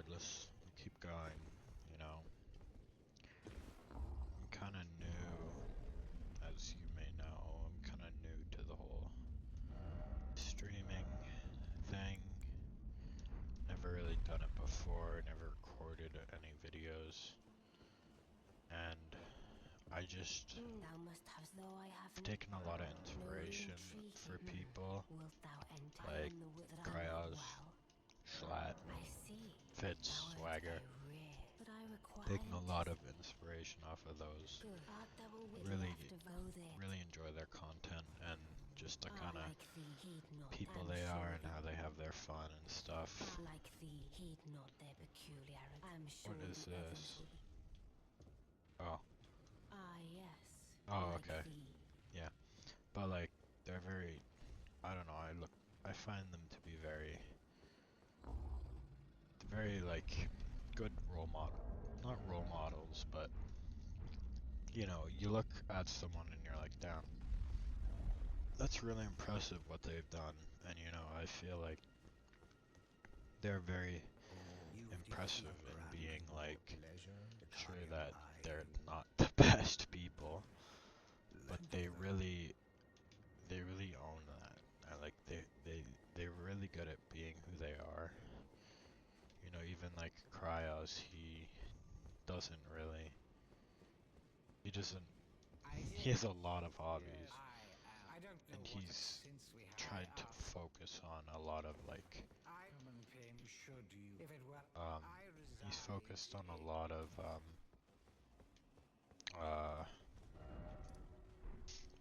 regardless, keep going, you know. I'm kind of new, as you may know, I'm kind of new to the whole streaming thing. Never really done it before, never recorded any videos, and I just have taken a lot of inspiration for people like Cryos, Schlatt, Fitz, Swagger. Taking a lot of inspiration off of those. Really enjoy their content and just the kind of people they are and how they have their fun and stuff. What is this? Oh. Oh, okay. Yeah. But like, they're very, I don't know, I find them to be very like, good role model. Not role models, but, you know, you look at someone and you're like, damn, that's really impressive what they've done. And, you know, I feel like they're very impressive in being like, sure that they're not the best people, but they really own that. I like they're really good at being who they are. You know, even like Cryos, doesn't really he doesn't he has a lot of hobbies, and tried to focus on a lot of like um he's focused on a lot of uh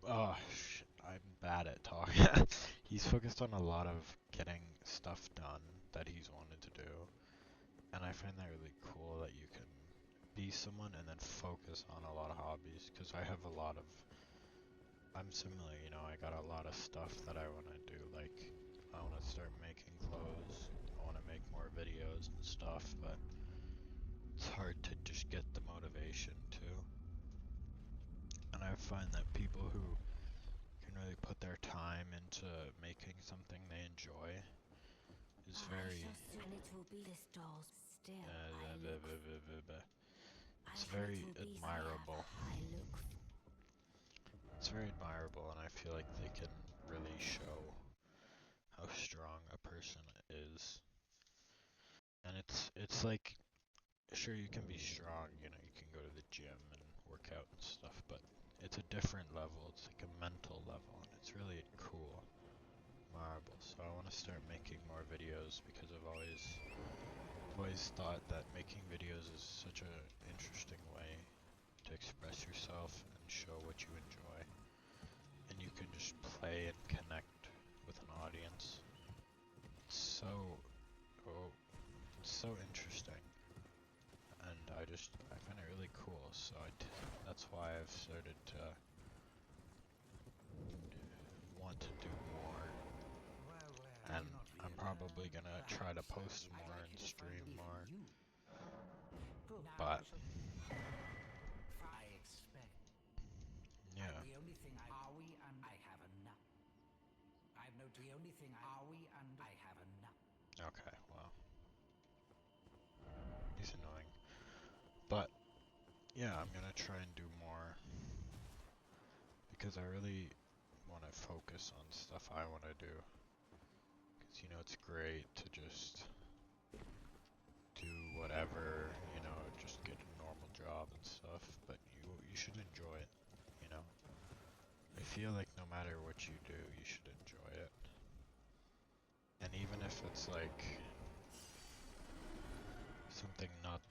oh shit, I'm bad at talking. He's focused on a lot of getting stuff done that he's wanted to do. And I find that really cool that you can be someone and then focus on a lot of hobbies, because I'm similar, you know, I got a lot of stuff that I want to do, like, I want to start making clothes, I want to make more videos and stuff, but it's hard to just get the motivation to. And I find that people who can really put their time into making something they enjoy is it's very admirable. It's very admirable, and I feel like they can really show how strong a person is. And it's like, sure, you can be strong, you know, you can go to the gym and work out and stuff, but it's a different level. It's like a mental level, and it's really cool. Admirable. So I want to start making more videos, because I've always thought that making videos is such a interesting way to express yourself and show what you enjoy. And you can just play and connect with an audience. It's oh, it's so interesting, and I find it really cool. So that's why I've started to want to do more, and I'm probably gonna try to post more and stream more. But yeah. Okay, well, he's annoying. But yeah, I'm gonna try and do more, because I really want to focus on stuff I want to do. Because, you know, it's great to just do whatever, you know, just get a normal job and stuff, but you should enjoy it, you know. I feel like no matter what you do, you should enjoy it. And even if it's like something not,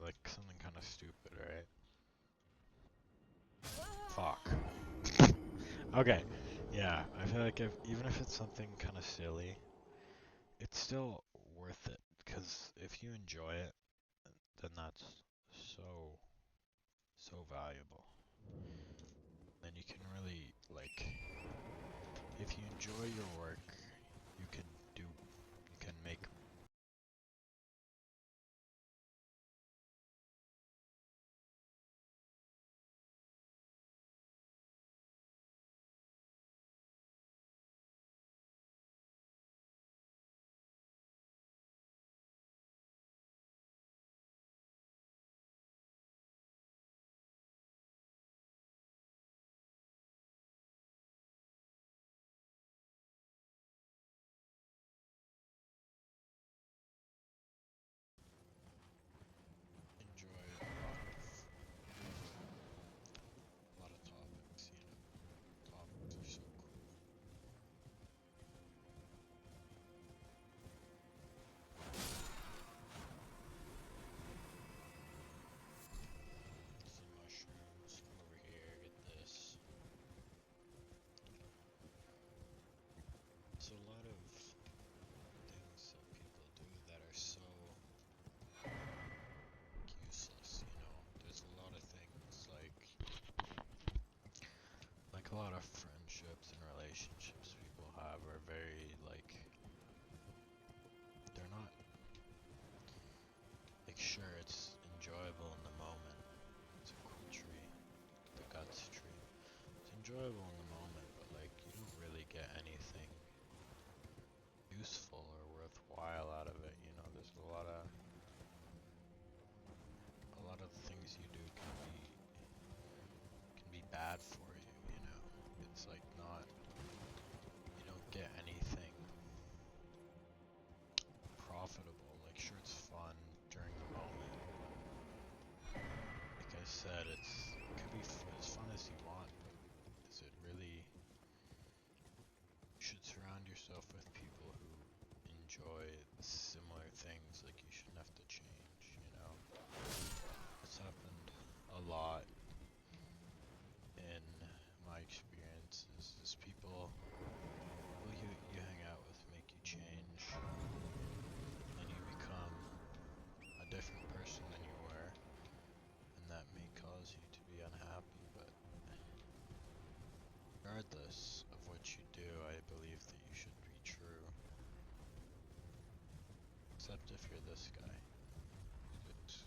like something kind of stupid, right? Fuck. Okay, yeah, I feel like even if it's something kind of silly, it's still worth it, because if you enjoy it, then that's so, so valuable. Then you can really, like, if you enjoy your work, you can you can make enjoyable in the moment, but like you don't really get anything useful or worthwhile out of it. You know, there's a lot of things you do can be bad for you. You know, it's like not you don't get anything profitable. Like sure, it's fun during the moment. Like I said, it could be as fun as you want, but is it really? You should surround yourself with people who enjoy similar things. Like you shouldn't have to change, you know. It's happened a lot in my experiences. Is people you hang out with make you change, and you become a different person than you were, and that may cause you to be unhappy. But regardless of what you do, I believe that you should be true. Except if you're this guy. It's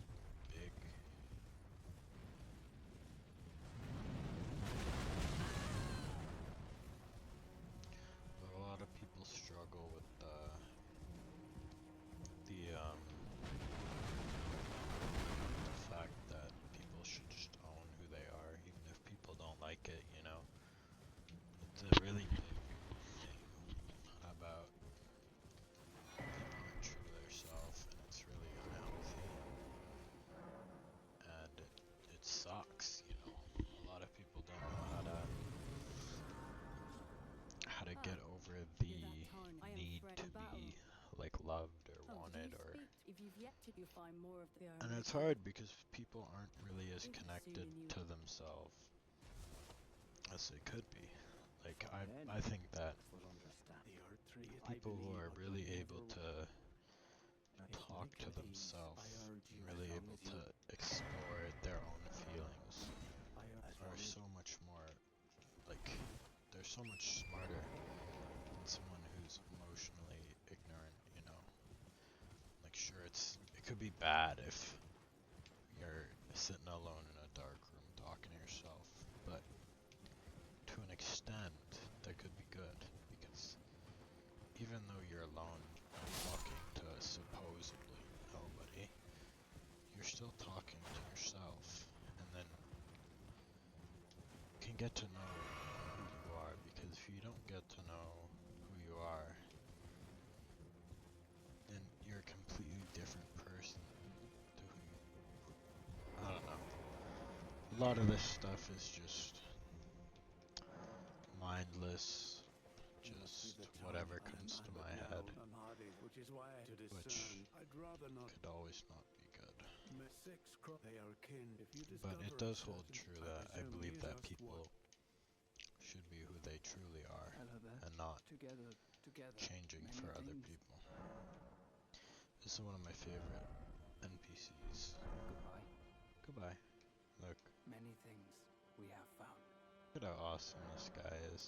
big. But a lot of people struggle with the fact that people should just own who they are, even if people don't like it, you know? It's a really big thing about people aren't true to themselves, and it's really unhealthy. And it sucks, you know? A lot of people don't know how to get over the need to be like loved or wanted or and it's hard because people aren't really as connected to themselves as they could be. Like I think that people who are really able to talk to themselves, really able to explore their own feelings are so much more like they're so much smarter than someone who's emotionally ignorant, you know. Like sure it could be bad if you're sitting alone in a dark room talking to yourself, but to an extent that could be good because even though you're alone talking to supposedly nobody, you're still talking to yourself and then can get to know who you are because if you don't get to know who you are, then you're a completely different person to I don't know. A lot of this stuff is just mindless, just whatever comes to my head, which could always not be good. But it does hold true that I believe that people should be who they truly are and not changing for other people. This is one of my favorite NPCs. Goodbye. Look. Look at how awesome this guy is.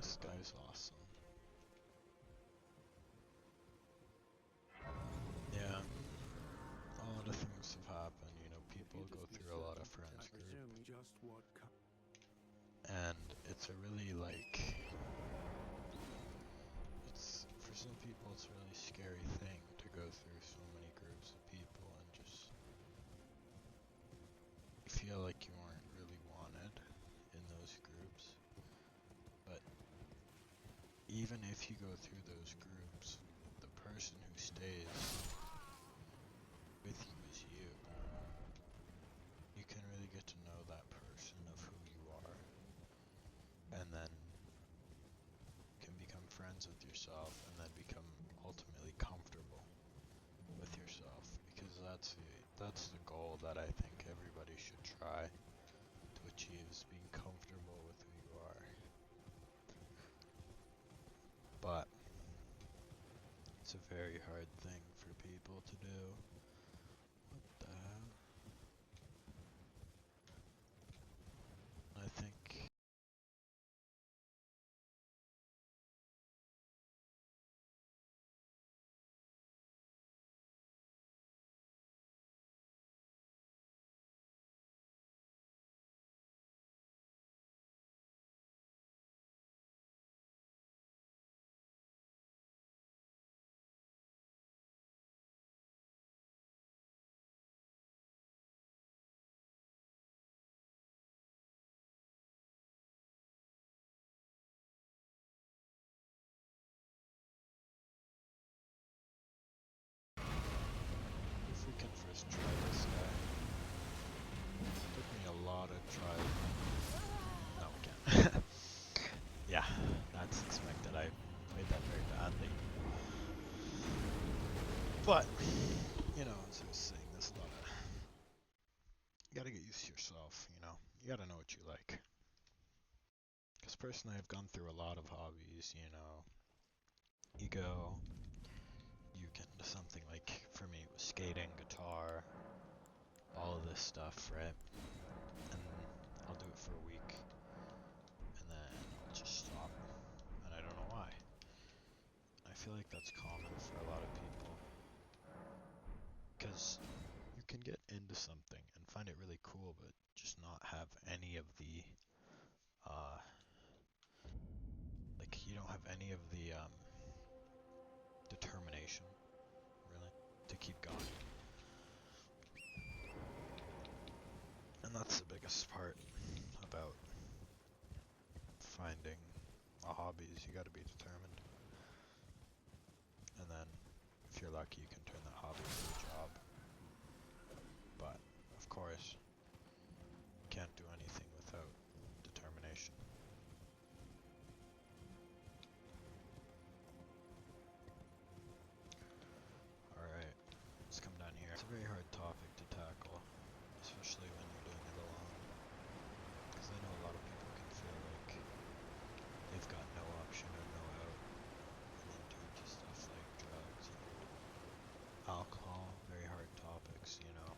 This guy's awesome. Yeah. A lot of things have happened, you know, people go through a lot of friends group. And it's a really it's for some people it's a really scary thing to go through so many groups of people and just feel like you aren't really wanted in those groups. But even if you go through those groups, the person who stays with you is you. You can really get to know that person of who you are, and then can become friends with yourself, and then become ultimately comfortable with yourself, because that's the goal that I think everybody should try to achieve, is being comfortable with who you are. But it's a very hard thing for people to do. What the hell? I think But, you know, as I was saying, there's a lot of, you gotta get used to yourself, you know? You gotta know what you like. Because personally, I've gone through a lot of hobbies, you know. You go, you get into something like, for me, it was skating, guitar, all of this stuff, right? And I'll do it for a week, and then I'll just stop, and I don't know why. I feel like that's common for a lot of people, because you can get into something and find it really cool, but just not have any of the, uh, like, you don't have any of the, determination, really, to keep going. And that's the biggest part about finding a hobby is you gotta be determined. And then, if you're lucky, you can turn that hobby into a job. But, of course, you can't do anything without determination. Alright, let's come down here. It's a very hard topic to tackle, especially when you're doing it alone. Because I know a lot of people can feel like they've got no option or no out, and then turn to stuff like drugs and alcohol. Very hard topics, you know.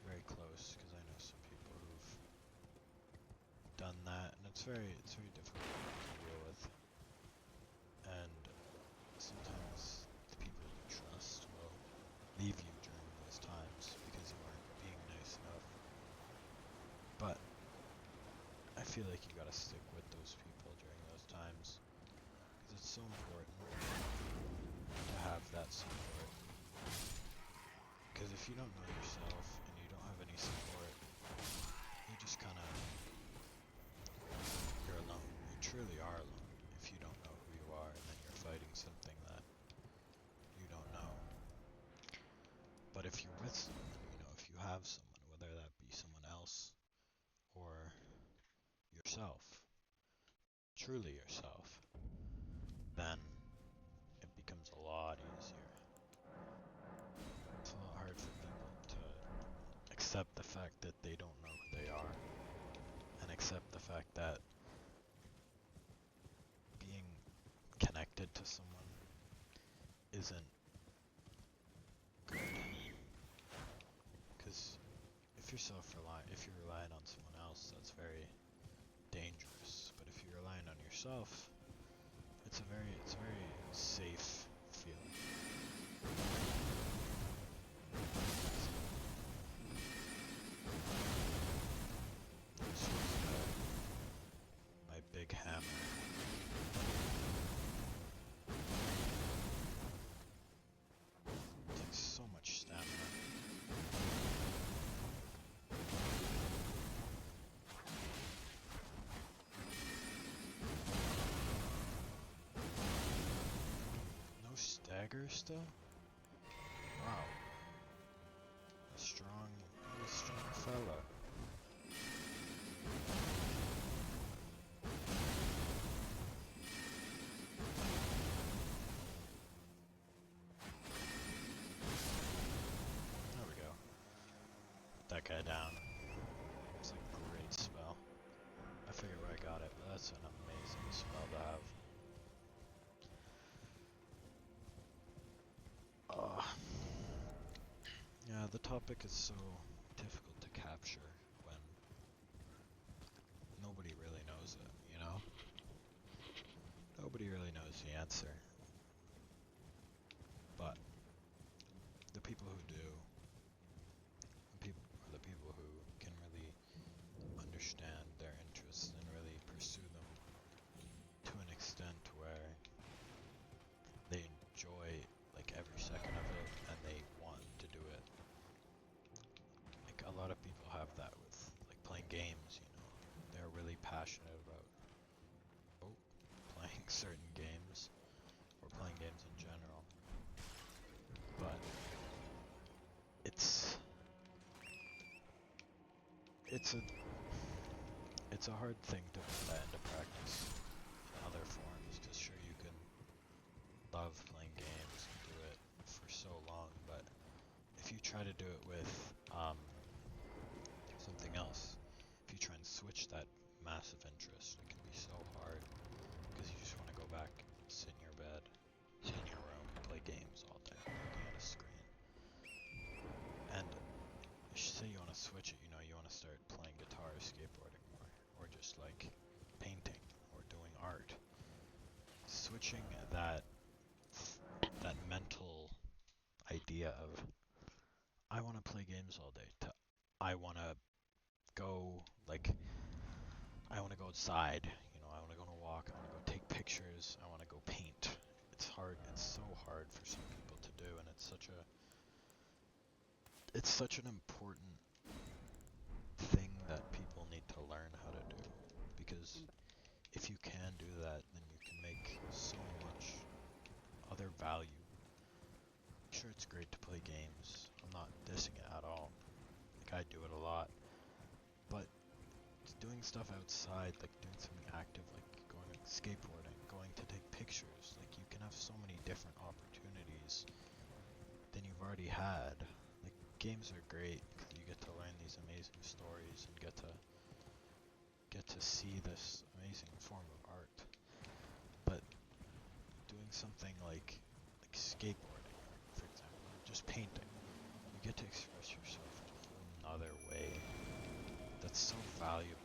Very close, because I know some people who've done that, and it's very difficult to deal with. And sometimes the people you trust will leave you during those times because you aren't being nice enough. But I feel like you gotta stick with those people during those times because it's so important to have that support. Because if you don't know yourself and you don't have any support, you just kind of, you're alone. You truly are alone if you don't know who you are and then you're fighting something that you don't know. But if you're with someone, you know, if you have someone, whether that be someone else or yourself, truly yourself, then it becomes a lot easier. It's a lot hard for people to accept the fact that they don't know who they are and accept the fact that being connected to someone isn't good. Because if you're self-reliant, if you're relying on someone else, that's very dangerous. But if you're relying on yourself, it's a very safe feeling. This was my big hammer. It takes so much stamina. No stagger still? Wow. A strong fella. There we go. Put that guy down. It's a great spell. I forget where I got it, but that's an amazing spell to have. Yeah, the topic is so difficult to capture when nobody really knows it, you know? Nobody really knows the answer. But the people who do, the people who can really understand their interests and really pursue them to an extent where they enjoy like every second of it and they want to do it. Like a lot of people have that with like playing games, you know. They're really passionate about playing certain games or playing games in general. But it's a it's a hard thing to put that into practice in other forms, because sure, you can love playing games and do it for try to do it with something else. If you try and switch that massive interest, it can be so hard because you just want to go back, sit in your bed, sit in your room, play games all day, looking at a screen. And say you want to switch it, you want to start playing guitar or skateboarding more, or just like painting or doing art. Switching that mental idea of I want to play games all day to I want to go like I want to go outside, I want to go on a walk, I want to go take pictures, I want to go paint. It's hard. It's so hard for some people to do, and it's such an important thing that people need to learn how to do, because if you can do that, then you can make so much other value. Sure, it's great to play games. I'm not dissing it at all. Like, I do it a lot. But doing stuff outside, like doing something active, like going skateboarding, going to take pictures, like you can have so many different opportunities than you've already had. Like, games are great because you get to learn these amazing stories and get to see this amazing form of art. But doing something like skateboarding, or for example, or just painting, you get to express yourself in a whole nother way that's so valuable,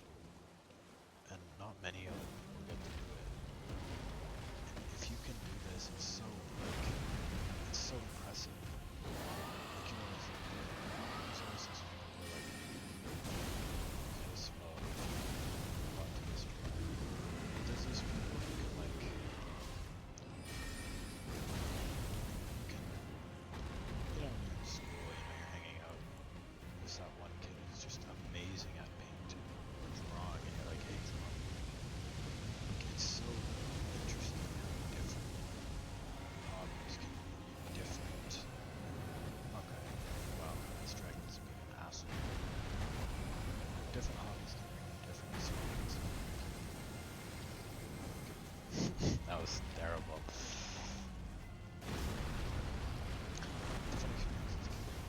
and not many other people get to do it. And if you can do this, it's so impressive. Like, there's always these people who are like, this smell brought to this point. There's these people who can when you're in school, you're hanging out. There's that one kid who's just amazing at painting or drawing, and you're like, hey, draw. Like, it's so interesting how different hobbies can be different. Okay, wow, this dragon's being an asshole. Different hobbies can bring you different experiences. That was terrible. Different experiences can bring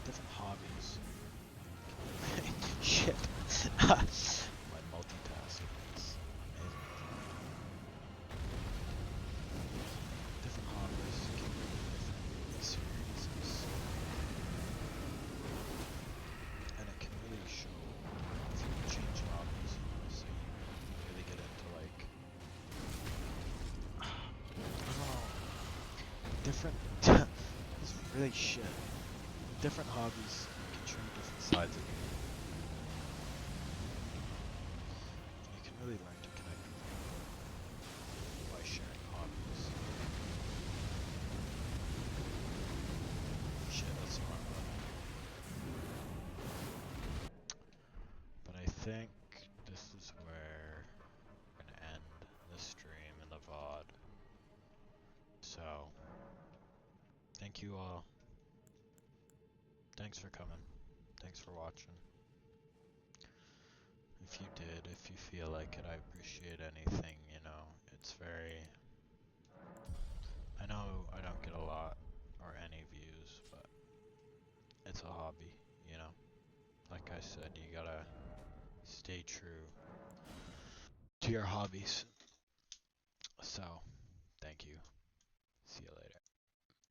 different hobbies. Shit. My multitasking is amazing. Different hobbies can bring different experiences. And it can really show if you change hobbies, so you really get into I don't know, different, this is really shit. Different hobbies can show you different sides of you. And you can really learn to connect with people by sharing hobbies. Shit, that's the wrong button. But I think this is where we're gonna end the stream and the VOD. So, thank you all. Thanks for coming. Thanks for watching. If you did, if you feel like it, I appreciate anything, it's very... I know I don't get a lot or any views, but it's a hobby, Like I said, you gotta stay true to your hobbies. So, thank you. See you later.